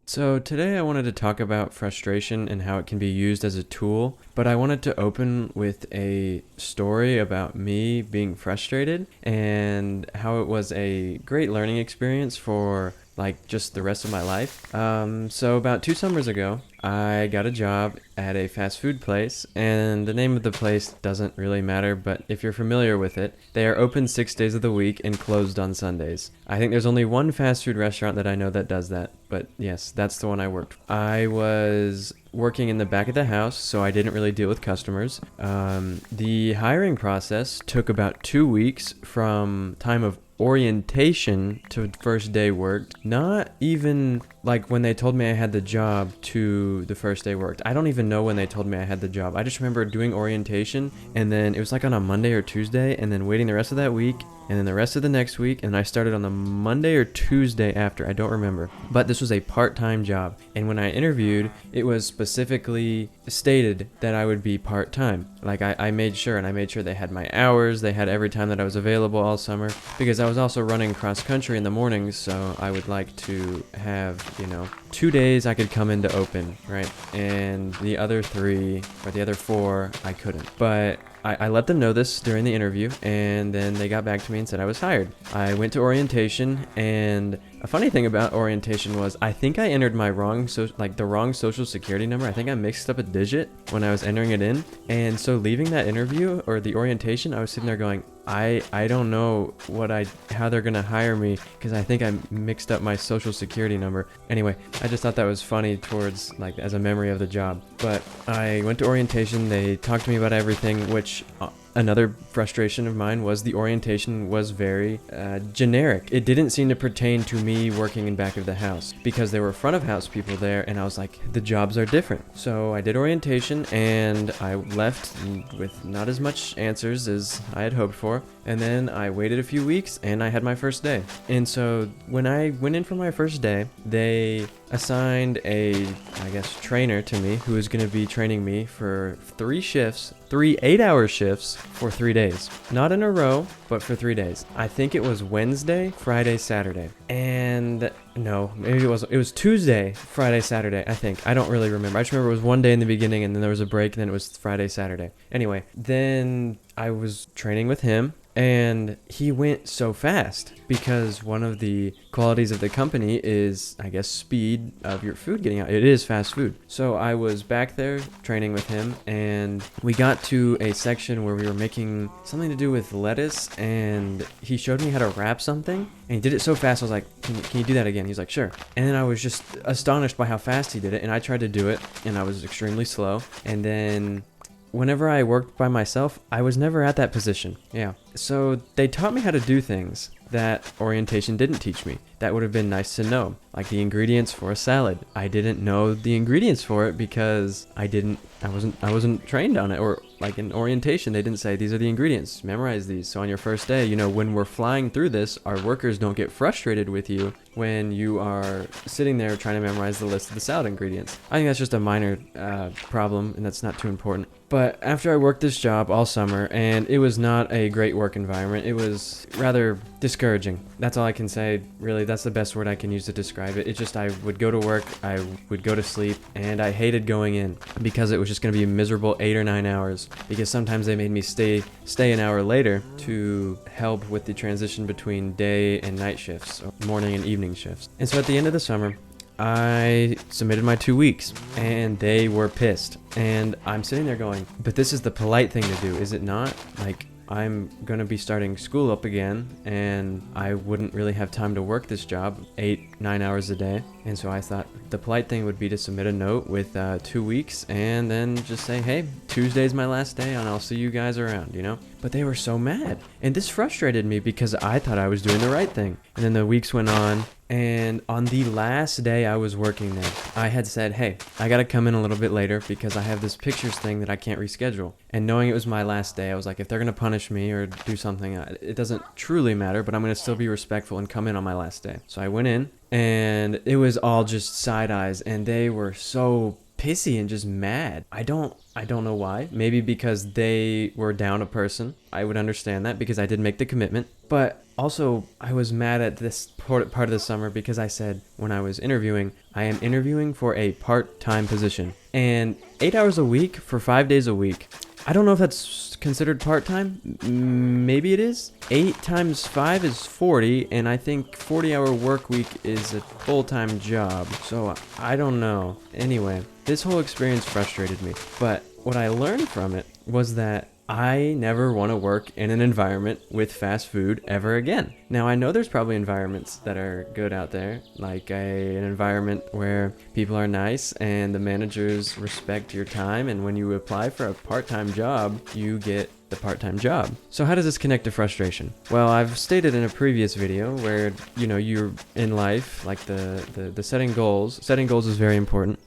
So, today I wanted to talk about frustration and how it can be used as a tool, but I wanted to open with a story about me being frustrated and how it was a great learning experience for just the rest of my life. So, about 2 summers ago, I got a job at a fast food place, and the name of the place doesn't really matter, but if you're familiar with it, they are open 6 days of the week and closed on Sundays. I think there's only one fast food restaurant that I know that does that, but yes, that's the one I worked. I was working in the back of the house, so I didn't really deal with customers. The hiring process took about 2 weeks from time of orientation to first day worked. Not even like when they told me I had the job to the first day worked. I don't even know when they told me I had the job. I just remember doing orientation, and then it was like on a Monday or Tuesday, and then waiting the rest of that week, and then the rest of the next week, and I started on the Monday or Tuesday after. I don't remember. But this was a part-time job, and when I interviewed, it was specifically stated that I would be part-time. I made sure, and I made sure they had my hours, they had every time that I was available all summer, because I was also running cross-country in the mornings, so I would like to have, 2 days I could come into open, right? And the other 3, or the other 4, I couldn't. But I let them know this during the interview, and then they got back to me and said I was hired. I went to orientation, and a funny thing about orientation was I think I entered my the wrong social security number. I think I mixed up a digit when I was entering it in, and so leaving that interview or the orientation, I was sitting there going, I don't know how they're gonna hire me because I think I mixed up my social security number. Anyway, I just thought that was funny towards as a memory of the job. But I went to orientation. They talked to me about everything, which another frustration of mine was the orientation was very generic. It didn't seem to pertain to me working in back of the house because there were front of house people there, and I was like, the jobs are different. So I did orientation, and I left with not as much answers as I had hoped for. And then I waited a few weeks, and I had my first day. And so when I went in for my first day, they assigned a trainer to me who was going to be training me for 3 shifts, 3 8-hour shifts for 3 days. Not in a row, but for 3 days. I think it was Wednesday, Friday, Saturday. And no, maybe it was Tuesday, Friday, Saturday, I think. I don't really remember. I just remember it was one day in the beginning, and then there was a break, and then it was Friday, Saturday. Anyway, then I was training with him, and he went so fast because one of the qualities of the company is, I guess, speed of your food getting out. It is fast food. So I was back there training with him, and we got to a section where we were making something to do with lettuce, and he showed me how to wrap something, and he did it so fast. I was like, can you do that again? He's like, sure. And then I was just astonished by how fast he did it, and I tried to do it, and I was extremely slow. And then whenever I worked by myself, I was never at that position. Yeah. So they taught me how to do things that orientation didn't teach me. That would have been nice to know. Like the ingredients for a salad. I didn't know the ingredients for it because I wasn't trained on it. Or like in orientation, they didn't say these are the ingredients, memorize these. So on your first day, when we're flying through this, our workers don't get frustrated with you when you are sitting there trying to memorize the list of the salad ingredients. I think that's just a minor problem, and that's not too important. But after I worked this job all summer, and it was not a great work environment, it was rather discouraging. That's all I can say, really. That's the best word I can use to describe it. It's just I would go to work, I would go to sleep, and I hated going in because it was just going to be a miserable 8 or 9 hours, because sometimes they made me stay an hour later to help with the transition between day and night shifts, or morning and evening shifts. And so at the end of the summer, I submitted my 2 weeks, and they were pissed. And I'm sitting there going, but this is the polite thing to do, is it not? I'm going to be starting school up again, and I wouldn't really have time to work this job 8-9 hours a day. And so I thought the polite thing would be to submit a note with 2 weeks, and then just say, hey, Tuesday's my last day, and I'll see you guys around, But they were so mad, and this frustrated me because I thought I was doing the right thing. And then the weeks went on, and on the last day I was working there, I had said, hey, I gotta come in a little bit later because I have this pictures thing that I can't reschedule. And knowing it was my last day, I was like, if they're gonna punish me or do something, it doesn't truly matter, but I'm gonna still be respectful and come in on my last day. So I went in, and it was all just side eyes, and they were so pissy and just mad. I don't know why. Maybe because they were down a person. I would understand that because I did make the commitment. But Also, I was mad at this part of the summer because I said when I was interviewing, I am interviewing for a part-time position. And 8 hours a week for 5 days a week. I don't know if that's considered part-time. Maybe it is. 8 times 5 is 40, and I think 40-hour work week is a full-time job. So I don't know. Anyway, this whole experience frustrated me. But what I learned from it was that I never want to work in an environment with fast food ever again. Now, I know there's probably environments that are good out there, like an environment where people are nice and the managers respect your time, and when you apply for a part-time job, you get the part-time job. So how does this connect to frustration? Well, I've stated in a previous video where, you're in life, like the setting goals. Setting goals is very important.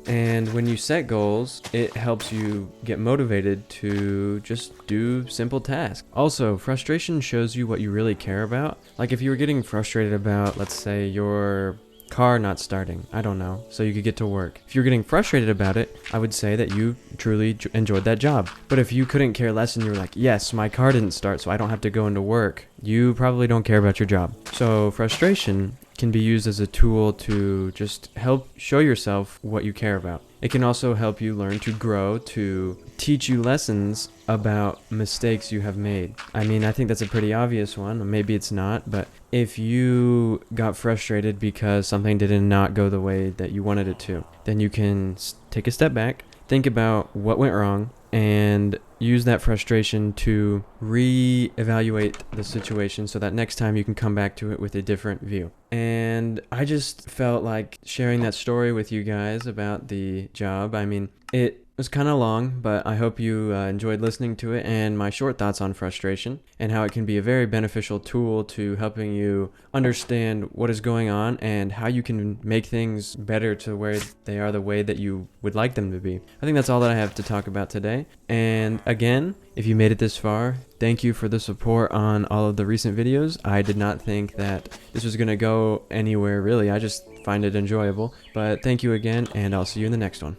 And when you set goals, it helps you get motivated to just do simple tasks. Also, frustration shows you what you really care about. Like if you were getting frustrated about, let's say, your car not starting, I don't know, so you could get to work. If you're getting frustrated about it, I would say that you truly enjoyed that job. But if you couldn't care less and you were like, yes, my car didn't start, so I don't have to go into work, you probably don't care about your job. So frustration can be used as a tool to just help show yourself what you care about. It can also help you learn to grow, to teach you lessons about mistakes you have made. I mean, I think that's a pretty obvious one. Maybe it's not, but if you got frustrated because something did not go the way that you wanted it to, then you can take a step back, think about what went wrong, and use that frustration to re-evaluate the situation so that next time you can come back to it with a different view. And I just felt like sharing that story with you guys about the job. I mean, it was kind of long, but I hope you enjoyed listening to it and my short thoughts on frustration and how it can be a very beneficial tool to helping you understand what is going on and how you can make things better to where they are the way that you would like them to be. I think that's all that I have to talk about today. And again, if you made it this far, thank you for the support on all of the recent videos. I did not think that this was going to go anywhere really. I just find it enjoyable. But thank you again, and I'll see you in the next one.